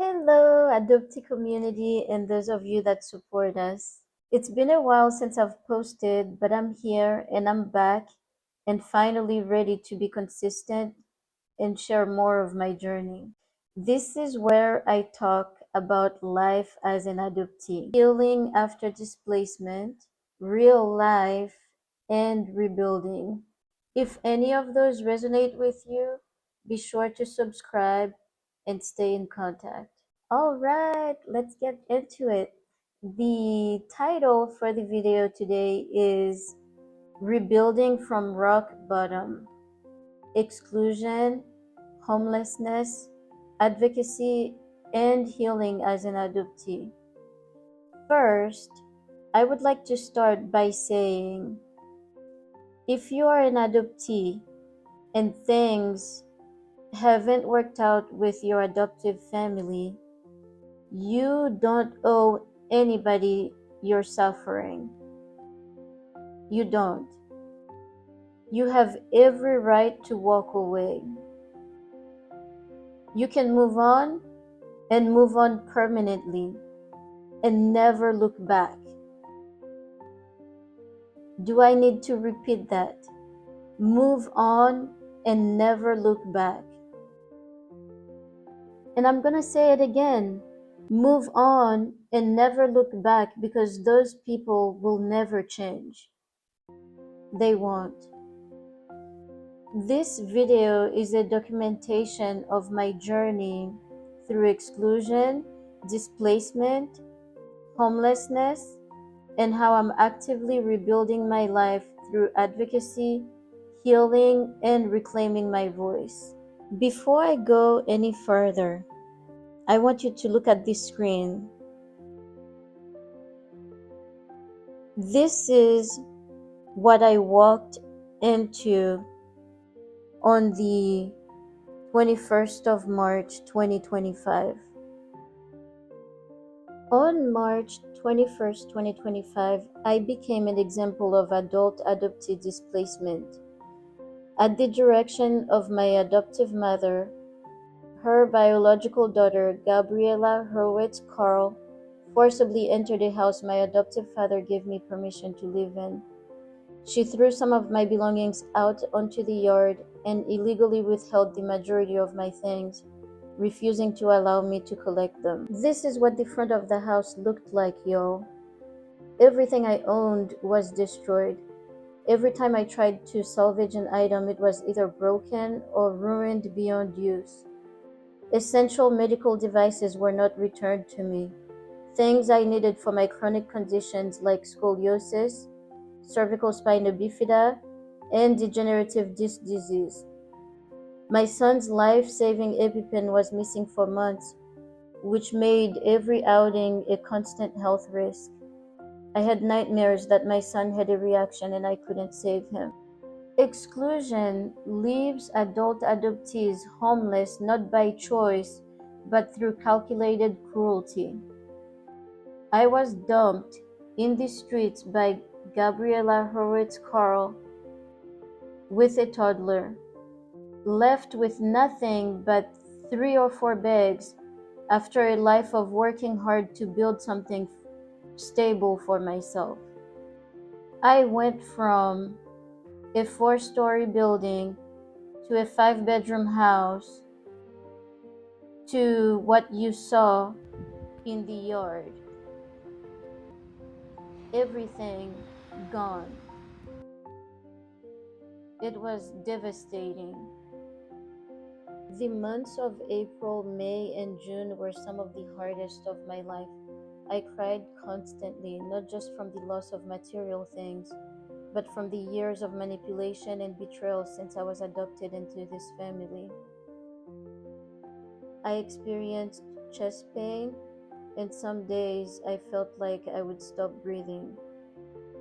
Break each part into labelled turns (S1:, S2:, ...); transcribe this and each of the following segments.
S1: Hello, Adoptee community, and those of you that support us. It's been a while since I've posted, but I'm here and I'm back and finally ready to be consistent and share more of my journey. This is where I talk about life as an adoptee, healing after displacement, real life, and rebuilding. If any of those resonate with you, be sure to subscribe and stay in contact. All right, let's get into it. The title for the video today is Rebuilding from Rock Bottom: Exclusion, Homelessness, Advocacy, and Healing as an Adoptee. First, I would like to start by saying if you are an adoptee and things haven't worked out with your adoptive family, you don't owe anybody your suffering. You don't. You have every right to walk away. You can move on and move on permanently and never look back. Do I need to repeat that? Move on and never look back. And I'm going to say it again. Move on and never look back, because those people will never change. They won't. This video is a documentation of my journey through exclusion, displacement, homelessness, and how I'm actively rebuilding my life through advocacy, healing, and reclaiming my voice. Before I go any further, I want you to look at this screen. This is what I walked into on the 21st of March 2025. On March 21st, 2025, I became an example of adult adoptee displacement. At the direction of my adoptive mother, her biological daughter, Gabriela Hurwitz Carl, forcibly entered a house my adoptive father gave me permission to live in. She threw some of my belongings out onto the yard and illegally withheld the majority of my things, refusing to allow me to collect them. This is what the front of the house looked like, y'all. Everything I owned was destroyed. Every time I tried to salvage an item, it was either broken or ruined beyond use. Essential medical devices were not returned to me. Things I needed for my chronic conditions like scoliosis, cervical spina bifida, and degenerative disc disease. My son's life-saving EpiPen was missing for months, which made every outing a constant health risk. I had nightmares that my son had a reaction and I couldn't save him. Exclusion leaves adult adoptees homeless not by choice, but through calculated cruelty. I was dumped in the streets by Gabriela Hurwitz Carl with a toddler, left with nothing but 3 or 4 bags after a life of working hard to build something stable for myself. I went from a 4-story building to a 5-bedroom house to what you saw in the yard. Everything gone. It was devastating. The months of April, May, and June were some of the hardest of my life. I cried constantly, not just from the loss of material things, but from the years of manipulation and betrayal since I was adopted into this family. I experienced chest pain, and some days I felt like I would stop breathing.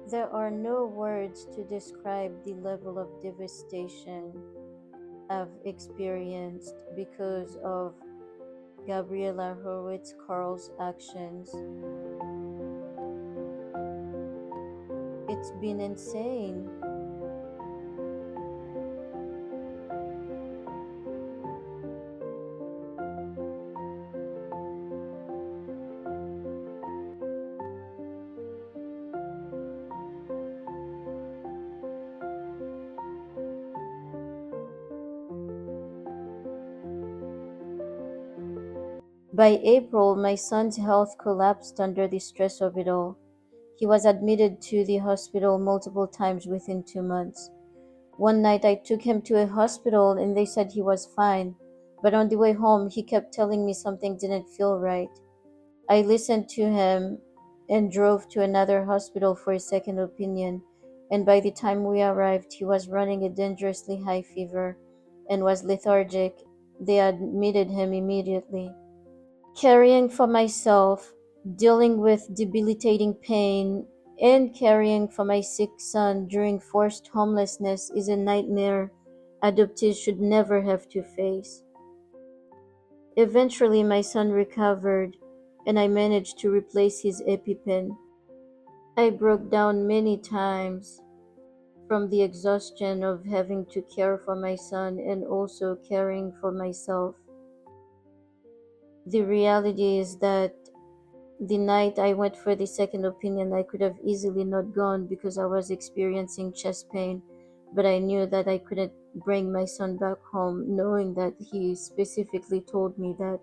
S1: There are no words to describe the level of devastation I've experienced because of Gabriela Hurwitz Carl's actions. It's been insane. By April, my son's health collapsed under the stress of it all. He was admitted to the hospital multiple times within 2 months. One night I took him to a hospital and they said he was fine, but on the way home he kept telling me something didn't feel right. I listened to him and drove to another hospital for a second opinion, and by the time we arrived, he was running a dangerously high fever and was lethargic. They admitted him immediately. Caring for myself, dealing with debilitating pain, and caring for my sick son during forced homelessness is a nightmare adoptees should never have to face. Eventually, my son recovered, and I managed to replace his EpiPen. I broke down many times from the exhaustion of having to care for my son and also caring for myself. The reality is that the night I went for the second opinion, I could have easily not gone because I was experiencing chest pain, but I knew that I couldn't bring my son back home, knowing that he specifically told me that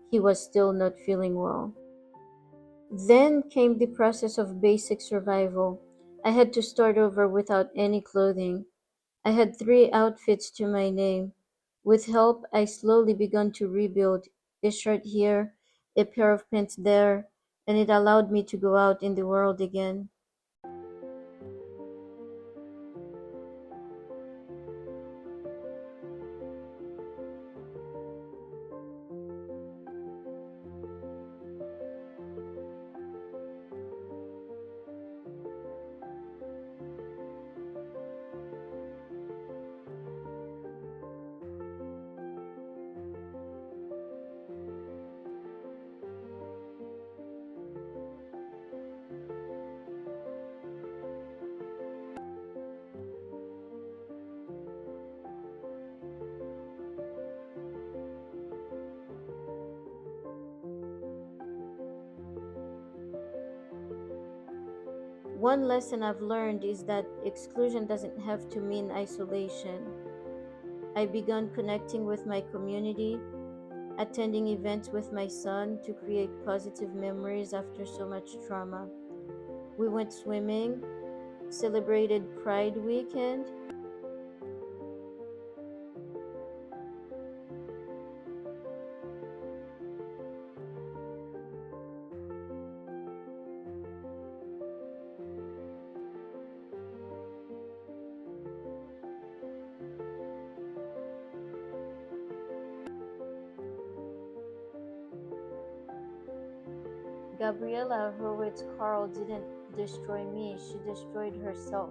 S1: he was still not feeling well. Then came the process of basic survival. I had to start over without any clothing. I had 3 outfits to my name. With help, I slowly began to rebuild: a shirt here, a pair of pants there, and it allowed me to go out in the world again. One lesson I've learned is that exclusion doesn't have to mean isolation. I began connecting with my community, attending events with my son to create positive memories after so much trauma. We went swimming, celebrated Pride weekend. Gabriella Horowitz Carl didn't destroy me, she destroyed herself.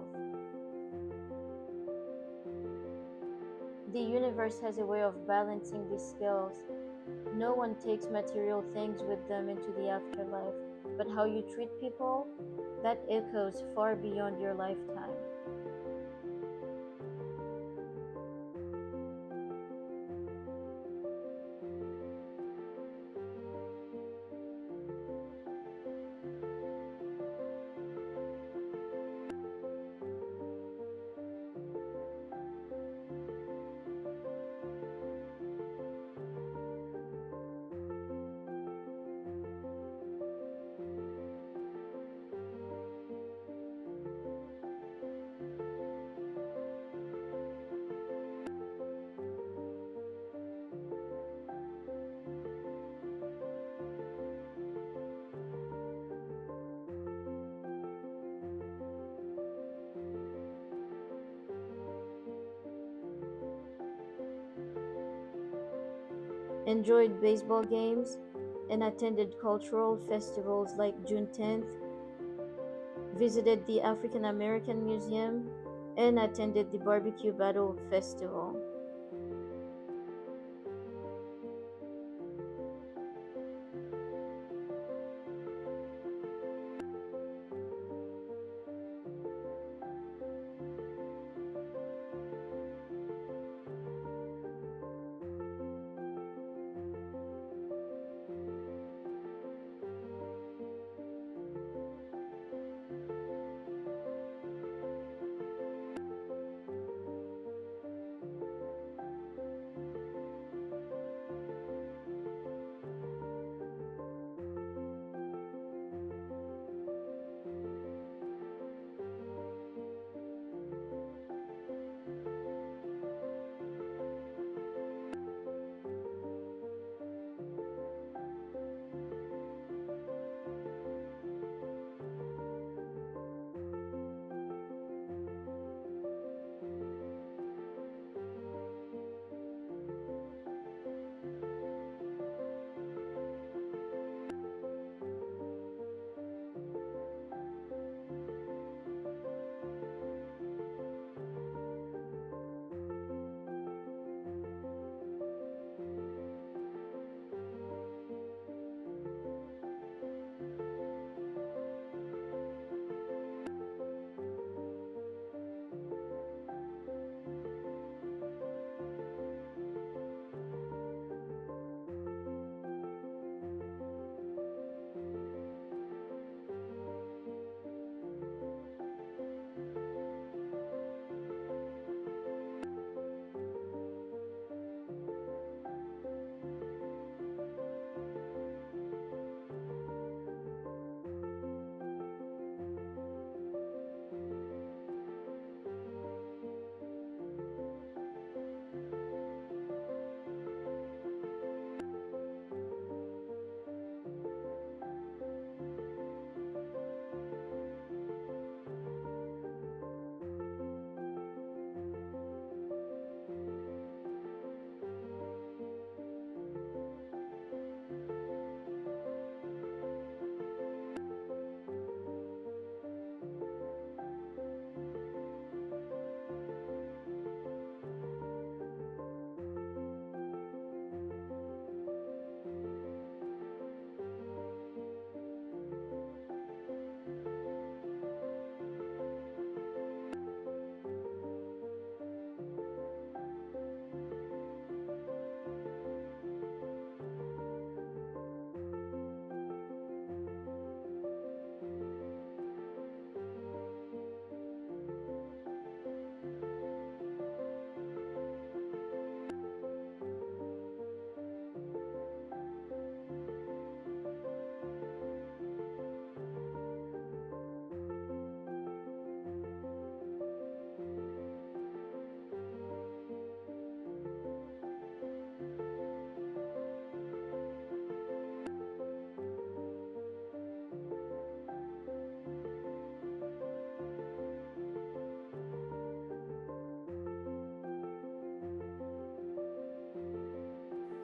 S1: The universe has a way of balancing these scales. No one takes material things with them into the afterlife, but how you treat people, that echoes far beyond your lifetime. Enjoyed baseball games and attended cultural festivals like June 10th, visited the African American Museum, and attended the Barbecue Battle Festival.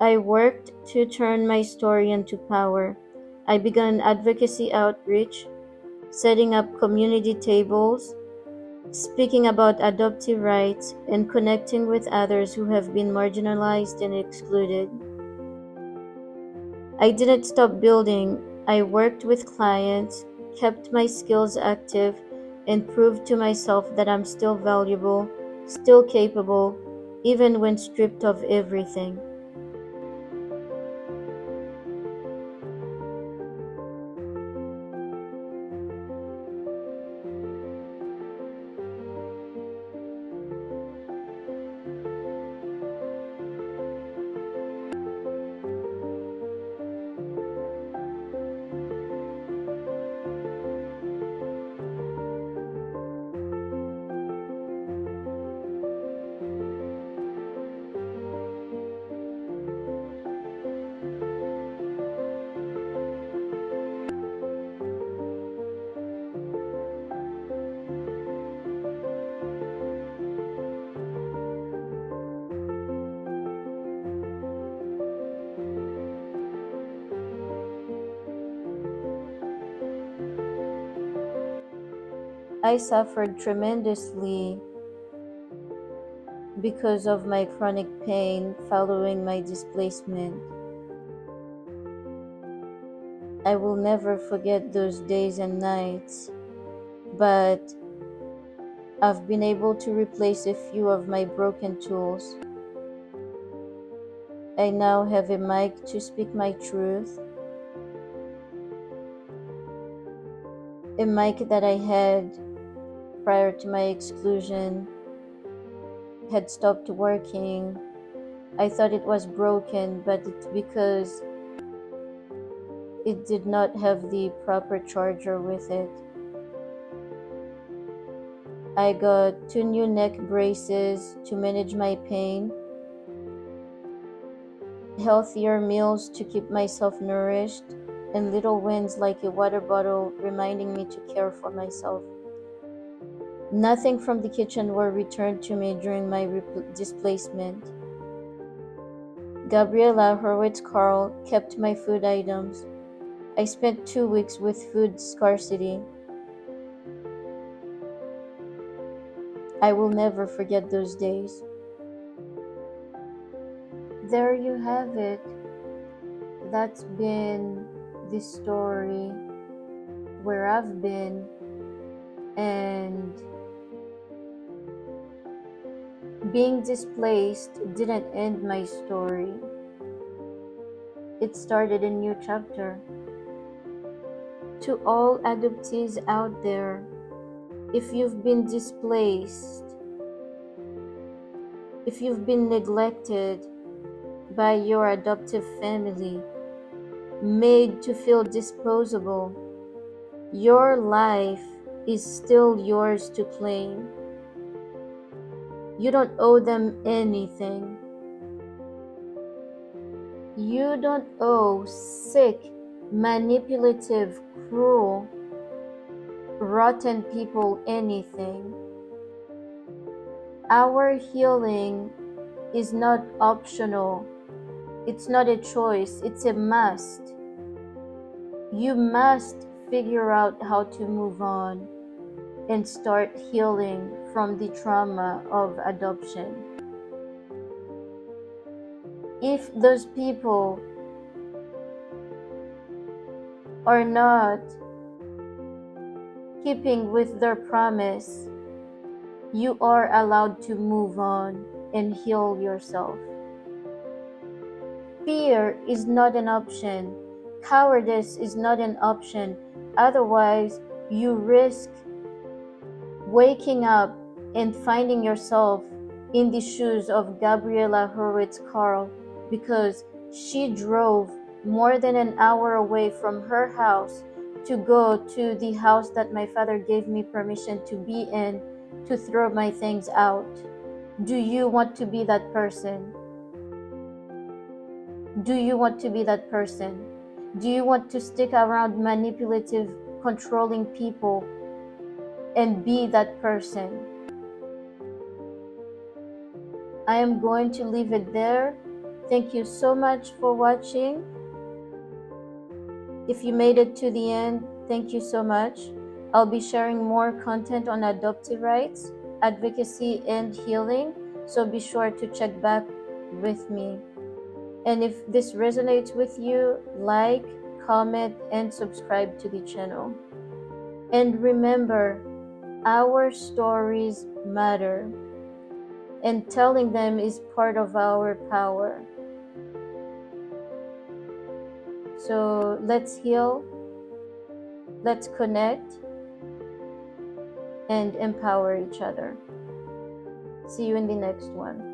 S1: I worked to turn my story into power. I began advocacy outreach, setting up community tables, speaking about adoptee rights, and connecting with others who have been marginalized and excluded. I didn't stop building. I worked with clients, kept my skills active, and proved to myself that I'm still valuable, still capable, even when stripped of everything. I suffered tremendously because of my chronic pain following my displacement. I will never forget those days and nights, but I've been able to replace a few of my broken tools. I now have a mic to speak my truth, a mic that I had prior to my exclusion had stopped working. I thought it was broken, but it's because it did not have the proper charger with it. I got 2 new neck braces to manage my pain, healthier meals to keep myself nourished, and little wins like a water bottle reminding me to care for myself. Nothing from the kitchen were returned to me during my displacement. Gabriela Hurwitz-Carl kept my food items. I spent 2 weeks with food scarcity. I will never forget those days. There you have it. That's been the story where I've been, and being displaced didn't end my story. It started a new chapter. To all adoptees out there, if you've been displaced, if you've been neglected by your adoptive family, made to feel disposable, your life is still yours to claim. You don't owe them anything. You don't owe sick, manipulative, cruel, rotten people anything. Our healing is not optional. It's not a choice, it's a must. You must figure out how to move on and start healing from the trauma of adoption. If those people are not keeping with their promise, you are allowed to move on and heal yourself. Fear is not an option. Cowardice is not an option. Otherwise, you risk waking up and finding yourself in the shoes of Gabriela Hurwitz-Carl, because she drove more than an hour away from her house to go to the house that my father gave me permission to be in to throw my things out. Do you want to be that person? Do you want to be that person? Do you want to stick around manipulative, controlling people and be that person? I am going to leave it there. Thank you so much for watching. If you made it to the end, thank you so much. I'll be sharing more content on adoptive rights, advocacy, and healing, so be sure to check back with me. And if this resonates with you, like, comment, and subscribe to the channel. And remember, our stories matter, and telling them is part of our power. So let's heal, let's connect, and empower each other. See you in the next one.